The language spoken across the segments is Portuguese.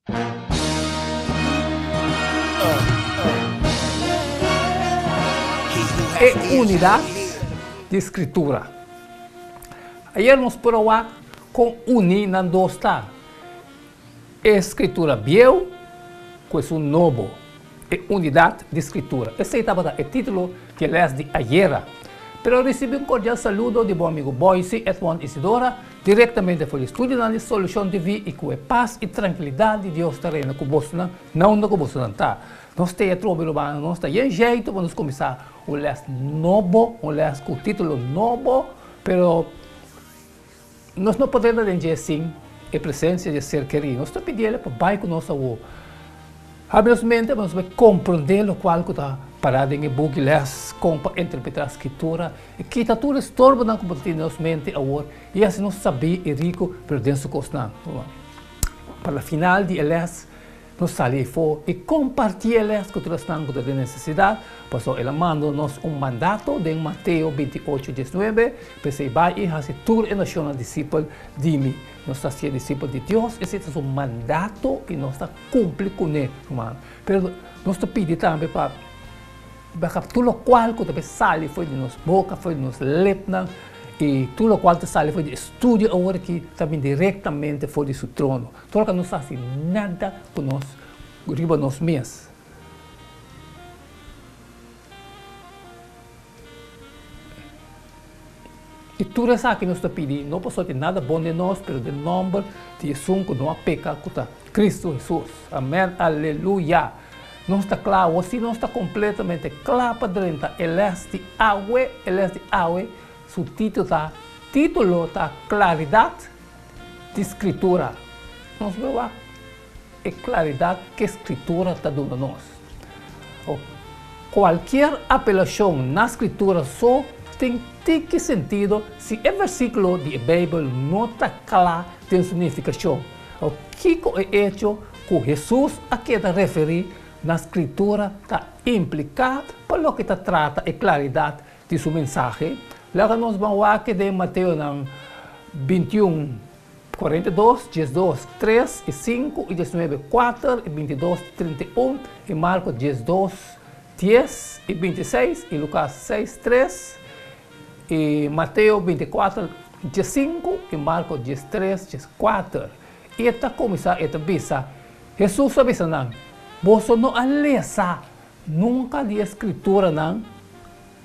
É unidade de escritura. Ayer nos provar com unir na dois tá. Escritura biel, com isso novo. É unidade de escritura. Esse é o título que lês de ayer. Pero recebi cordial saludo de bom amigo Boise, Edmond Isidora, diretamente do estúdio da Solução TV e com a paz e tranquilidade de Deus está reina com você, não com você não tá. Nós temos trabalho, nós temos um jeito para nós começar o les novo, o les com o título novo, pero nós não podemos dizer assim a presença de ser querido. Nós estamos pedindo para vai com nossa voz. Habitualmente, nós vamos compreender o qual está parado em book les como interpretar a escritura e que está tudo estorbo na compreensão mente agora e assim nós sabemos e rico por dentro costa. Para o final de les nós saímos fora e compartilhamos com todos os que têm necessidade. Passou ele manda-nos mandato de Mateus 28:19, para ser vai e fazer toda a nação discípulo de mim. Nós estamos sendo discípulos de Deus, esse é o mandato e nós estamos cumprindo com ele, irmão. Mas nós estamos pedindo também para tudo o qual que sai foi de nossa boca, foi de nossa lepna, e tudo o qual sai foi de estúdio agora que também diretamente foi de seu trono. Tudo que não faz nada por nós, riba nós mesmos. E tudo isso que nós estamos pedindo, não posso ter nada bom de nós, mas do nome de Jesus, que não há pecado, Cristo Jesus. Amém, aleluia. Não está claro, assim não está completamente claro para dentro. Ele é de água, seu título está claridade de escritura. Nós vemos a claridade que a escritura está dando a nós. Qualquer apelação na escritura só tem que sentido se o versículo da Bíblia não está claro tem significação. O que é hecho que Jesus aqui está referindo na escritura está implicado para o que está trata a claridade de sua mensagem. Logo nós vamos ver que em Mateus 21:42, 12, 3 e 5, e 19, 4, e 22, 31, e Marcos 12, 10 e 26, e Lucas 6, 3, e Mateus 24, 15, e Marcos 13, 4. E está começando a visa. Jesus avisa não. Você não alessa nunca de escritura não.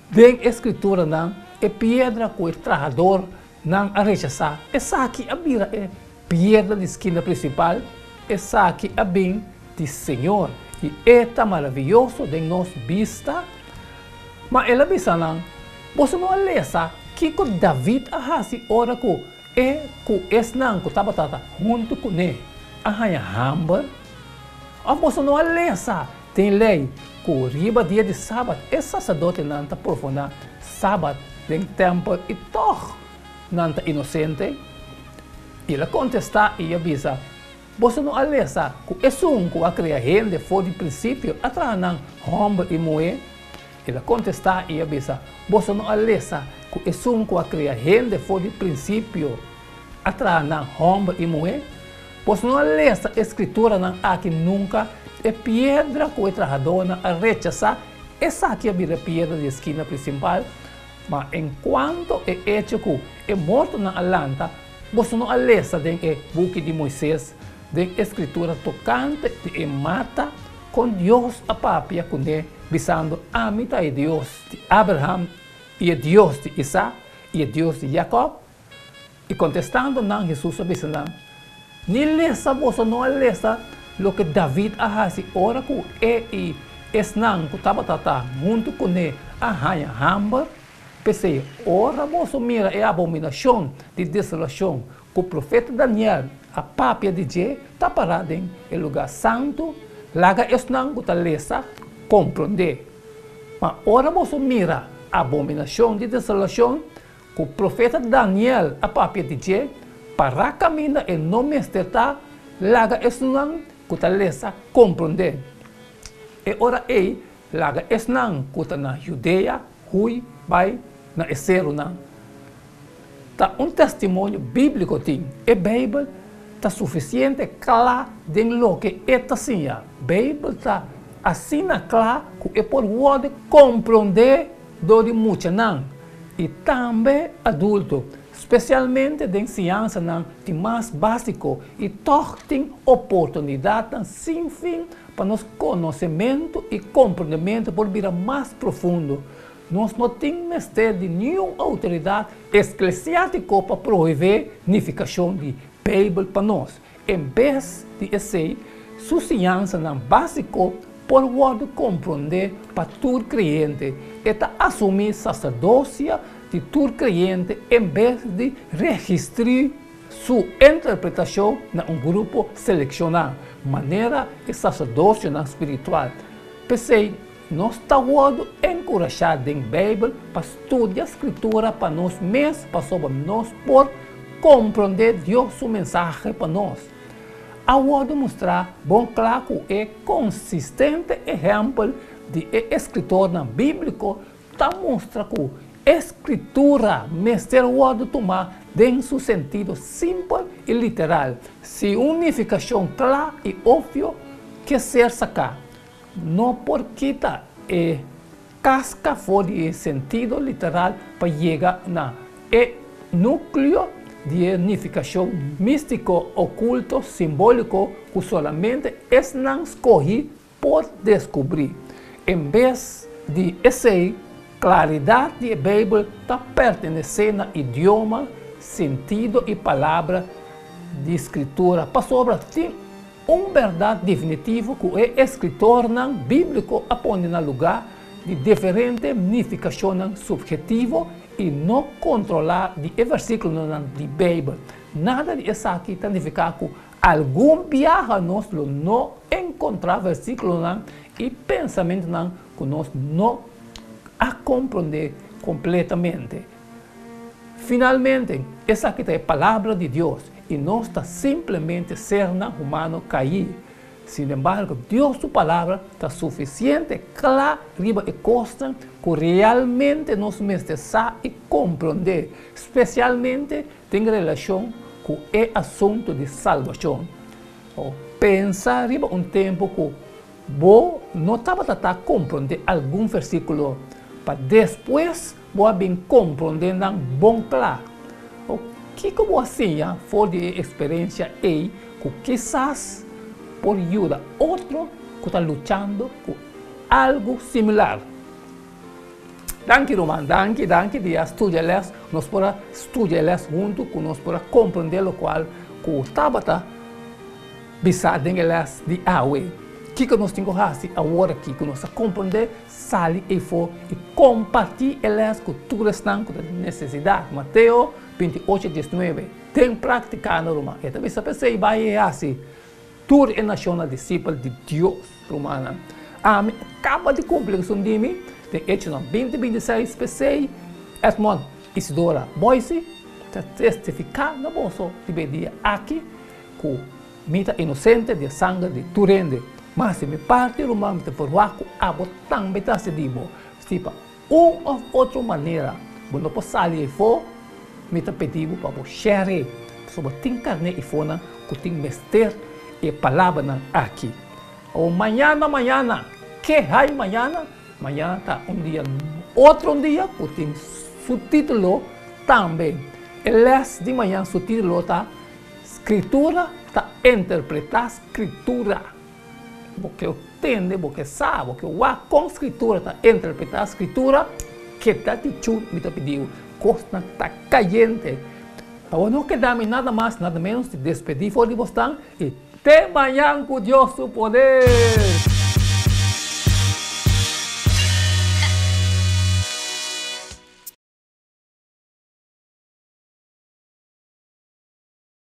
De escritura não. É pedra que o trajador não a rechazar. Essa aqui a vira é pedra de esquina principal. Essa aqui é bem de Senhor. E é tão maravilhoso de nossa vista. Mas ela avisa não. Você não alessa que David ahasi ora que é que esse não que estava junto com ele. Ahaya hamba. Você não alessa. Tem lei que riba dia de sábado. É sacerdote não está profundando sábado em templo e toch não está inocente. Ele contesta e avisa. Você não alessa que é um que a criar gente fora de princípio atrás não homem e mulher. Ele contesta e avisa. Você não alessa que é um que a criar gente fora de princípio atrás não homem e mulher. Você não alessa a escritura não aqui nunca é pedra que o trajador não a rechazar. Essa aqui é a pedra de esquina principal. Mas enquanto é hecho que é morto na alanta, você não alessa o buque de Moisés, da escritura tocante de mata com Deus a papia com ele, visando a mitad de Deus de Abraham e Deus de Isaac e Deus de Jacob. E contestando não, Jesus avisa não. Ni lesa você não lesa o que David ahasi ora que é e esnan que estava junto com ele ahaya hamba. Pensei, ora você mira é a abominação de desolação que o profeta Daniel, a papia de Jé, está parado em lugar santo, laga esnan que está lesa, compreender. Mas ora você mira a abominação de desolação que o profeta Daniel, a papia de Jé, para caminhar em nome está laga esnan que está lesa, compreender. E ora laga esnan que está na Judeia, hui, vai, na Esero não. Tá testemunho bíblico tem. A Bíblia está suficiente claro de lo que esta sia. Bíblia está assim claro que é por poder compreender do de muita não. E também adulto, especialmente de ciência não, de mais básico e tem oportunidade sem fim para nosso conhecimento e compreendimento por vir mais profundo. Nós não temos mistério de nenhuma autoridade eclesiástica para proibir a unificação de Bíblia para nós. Em vez de ser sua ciência não básico por poder compreender para todo crente e assumir sacerdócia de todo crente em vez de registrar sua interpretação em grupo selecionado, maneira e sacerdócio espiritual. Pensei, nós estamos encorajados em Bíblia para estudar a Escritura para nós mesmos, para sobre nós, por compreender Deus sua mensagem para nós. Ao mostrar, bom claro que é consistente exemplo de escritor bíblico, mostra que a Escritura pode tomar em seu sentido simples e literal, se unificação clara e óbvia que ser sacada. Não porque casca fora de sentido literal para chegar no núcleo de unificação místico, oculto, simbólico, que solamente não escolhi por descobrir. Em vez de essa claridade de Bíblia está pertencendo a idioma, sentido e palavra de escritura, para sobre verdade definitiva que o escritor bíblico aponta no lugar de diferente unificação subjetiva e não controlar de versículo de Bíblia. Nada disso aqui significa que algum viaja nós não encontrar versículo e pensamento que nós não a compreender completamente. Finalmente, essa aqui é a palavra de Deus e não está simplesmente ser humano cair. Sin embargo, Deus, sua palavra, está suficiente, clara, riba e consta, que realmente nós precisamos e compreender, especialmente em relação com o assunto de salvação. Pensa riba tempo que vou não estava a compreender algum versículo, para depois vou bem compreender bom claro. O que eu assim for de experiência aí, que quizás por ajuda outro que está lutando com algo similar. Danke, Roman, danke de estudar, nós podemos estudar junto, que nós podemos compreender o qual que estava bisado em elas de água. O que nós temos que fazer agora aqui, que nós compreender, sair e for e compartilhar elas com todos estão com necessidade. Mateus 28, 19. Tem praticado, Roman. E também se você vai assim. Toda a nação discípula de Deus, Romana. Acaba de cumprir o de mim, de Hechos 20:26, pensei, Edmond Isidora Boise, está testificando no bolso de dia aqui, com mita inocente de sangue de Turende. Mas se me parte, Romana, me por waco, abo também está se dibo. Tipo, ou outra maneira, quando eu sair e for, me está pedindo para você share, sobre tem carne e fona, que tem mestre e palavra aqui. O amanhã, que é amanhã? Amanhã está dia, outro dia, que tem subtítulo também. Eles de manhã, subtítulo está Escritura, está interpretar Escritura. Porque eu entendo, porque sabe, porque eu com Escritura, está interpretar Escritura, que está te chulo, me está pedindo, costa está caliente. Agora não queda nada mais, nada menos de despedir, for de você e até amanhã com Deus o poder.